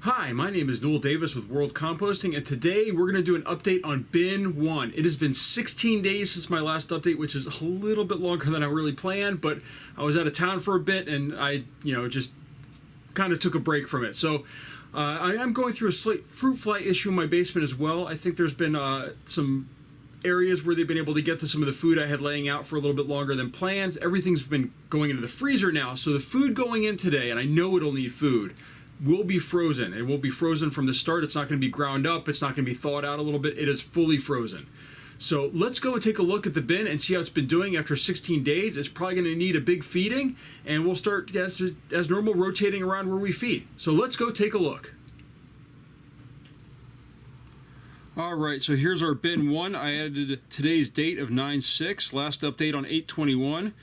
Hi, my name is Noel Davis with World Composting, and today we're going to do an update on bin 1. It has been 16 days since my last update, which is a little bit longer than I really planned, but I was out of town for a bit and I, just kind of took a break from it. So I am going through a slight fruit fly issue in my basement as well. I think there's been some areas where they've been able to get to some of the food I had laying out for a little bit longer than planned. Everything's been going into the freezer now, so the food going in today, and I know it'll need food, will be frozen. It will be frozen from the start. It's not going to be ground up. It's not going to be thawed out a little bit. It is fully frozen. So let's go and take a look at the bin and see how it's been doing after 16 days. It's probably going to need a big feeding, and we'll start as normal rotating around where we feed. So let's go take a look. All right, so here's our bin 1. I added today's date of 9/6, last update on 8/21.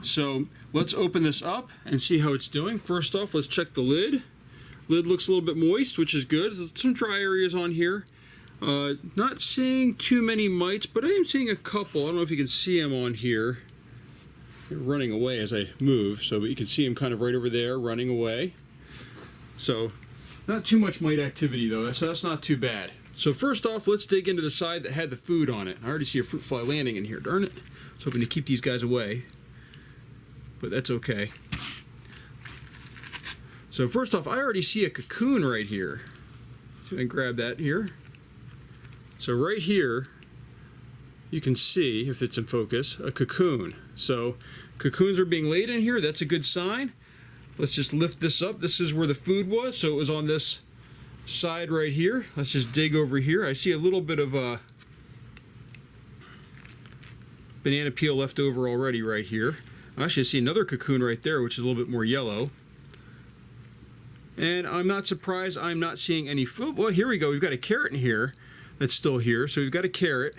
So let's open this up and see how it's doing. First off, let's check the lid. Lid looks a little bit moist, which is good. There's some dry areas on here. Not seeing too many mites, but I am seeing a couple. I don't know if you can see them on here. They're running away as I move, so you can see them kind of right over there running away. So not too much mite activity though, so that's not too bad. So first off, let's dig into the side that had the food on it. I already see a fruit fly landing in here, darn it. I was hoping to keep these guys away, but that's okay. So first off, I already see a cocoon right here. So I can grab that here. So right here, you can see, if it's in focus, a cocoon. So cocoons are being laid in here. That's a good sign. Let's just lift this up. This is where the food was. So it was on this side right here. Let's just dig over here. I see a little bit of banana peel left over already right here. Actually, I see another cocoon right there, which is a little bit more yellow. And I'm not surprised I'm not seeing any food. Well, here we go. We've got a carrot in here that's still here. So we've got a carrot.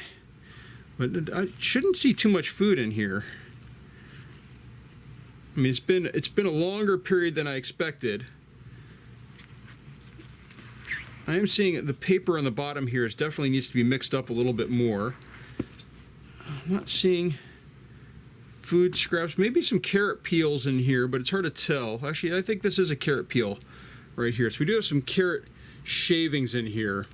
But I shouldn't see too much food in here. I mean, it's been a longer period than I expected. I am seeing the paper on the bottom here definitely needs to be mixed up a little bit more. I'm not seeing food scraps. Maybe some carrot peels in here, but it's hard to tell. Actually, I think this is a carrot peel right here. So we do have some carrot shavings in here.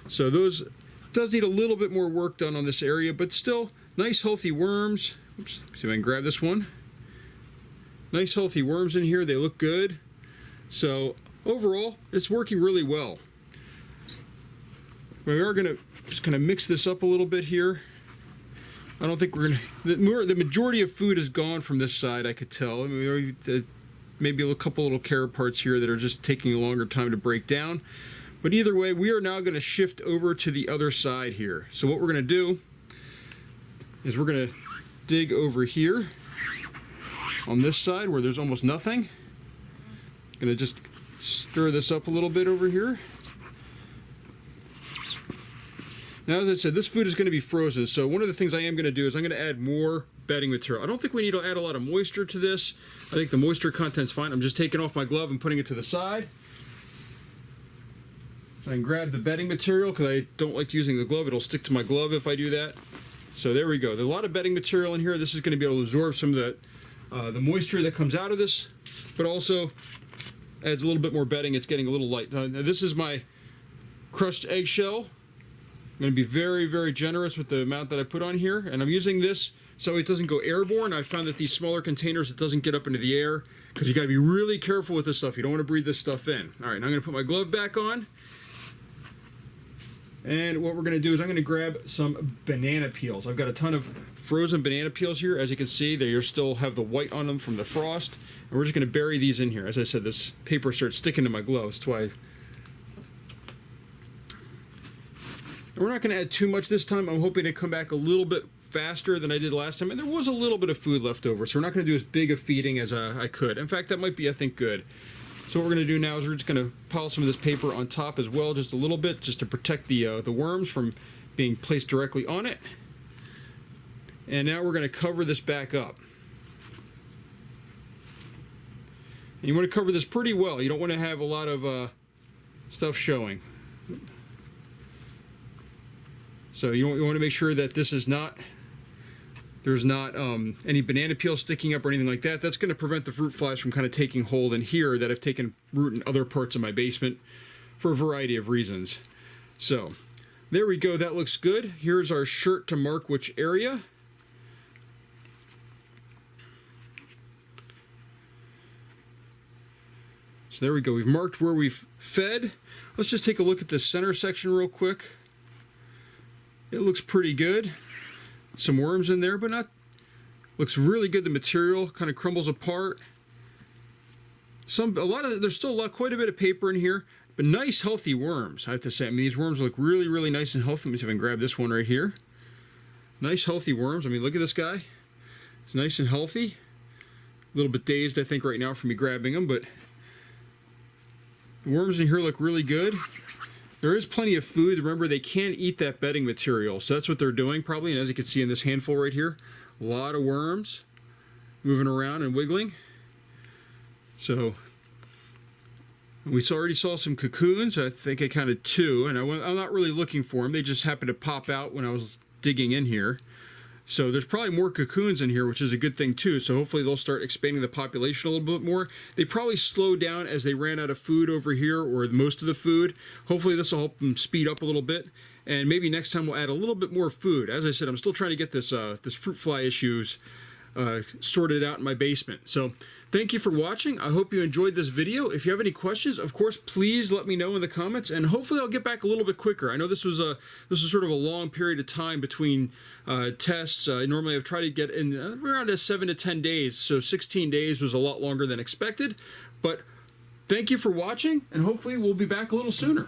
So those does need a little bit more work done on this area, but still nice healthy worms. Oops, see if I can grab this one. Nice healthy worms in here. They look good. So overall, it's working really well. We are going to just kind of mix this up a little bit here. I don't think we're going to... The majority of food is gone from this side, I could tell. I mean, maybe a couple little carrot parts here that are just taking a longer time to break down. But either way, we are now going to shift over to the other side here. So what we're going to do is we're going to dig over here on this side where there's almost nothing. Going to just stir this up a little bit over here. Now, as I said, this food is going to be frozen, so one of the things I am going to do is I'm going to add more bedding material. I don't think we need to add a lot of moisture to this. I think the moisture content's fine. I'm just taking off my glove and putting it to the side. So I can grab the bedding material because I don't like using the glove. It'll stick to my glove if I do that. So there we go. There's a lot of bedding material in here. This is going to be able to absorb some of the moisture that comes out of this, but also adds a little bit more bedding. It's getting a little light. Now, this is my crushed eggshell. I'm going to be very, very generous with the amount that I put on here, and I'm using this so it doesn't go airborne. I found that these smaller containers, it doesn't get up into the air, because you got to be really careful with this stuff. You don't want to breathe this stuff in. All right, now I'm going to put my glove back on, and what we're going to do is I'm going to grab some banana peels. I've got a ton of frozen banana peels here. As you can see, they still have the white on them from the frost, and we're just going to bury these in here. As I said, this paper starts sticking to my gloves. That's why we're not going to add too much this time. I'm hoping to come back a little bit faster than I did last time. And there was a little bit of food left over, so we're not going to do as big a feeding as I could. In fact, that might be, I think, good. So what we're going to do now is we're just going to pile some of this paper on top as well, just a little bit, just to protect the worms from being placed directly on it. And now we're going to cover this back up. And you want to cover this pretty well. You don't want to have a lot of stuff showing. So you want to make sure that this is not, there's not any banana peel sticking up or anything like that. That's going to prevent the fruit flies from kind of taking hold in here that have taken root in other parts of my basement. for a variety of reasons. So there we go. That looks good. Here's our shirt to mark which area. So there we go. We've marked where we've fed. Let's just take a look at the center section real quick. It looks pretty good. Some worms in there, but not. Looks really good. The material kind of crumbles apart. There's still quite a bit of paper in here, but nice healthy worms, I have to say. I mean, these worms look really, really nice and healthy. Let me see if I can grab this one right here. Nice healthy worms. I mean, look at this guy. It's nice and healthy. A little bit dazed, I think, right now from me grabbing them, but the worms in here look really good. There is plenty of food. Remember, they can't eat that bedding material, so that's what they're doing probably. And as you can see in this handful right here, a lot of worms moving around and wiggling. So we already saw some cocoons. I think I counted 2, and I'm not really looking for them. They just happened to pop out when I was digging in here. So there's probably more cocoons in here, which is a good thing too. So hopefully they'll start expanding the population a little bit more. They probably slowed down as they ran out of food over here, or most of the food. Hopefully this will help them speed up a little bit. And maybe next time we'll add a little bit more food. As I said, I'm still trying to get this fruit fly issues sorted out in my basement. So thank you for watching. I hope you enjoyed this video. If you have any questions, of course, please let me know in the comments, and hopefully I'll get back a little bit quicker. I know this was sort of a long period of time between tests. Normally I've tried to get in around 7 to 10 days, so 16 days was a lot longer than expected. But thank you for watching, and hopefully we'll be back a little sooner.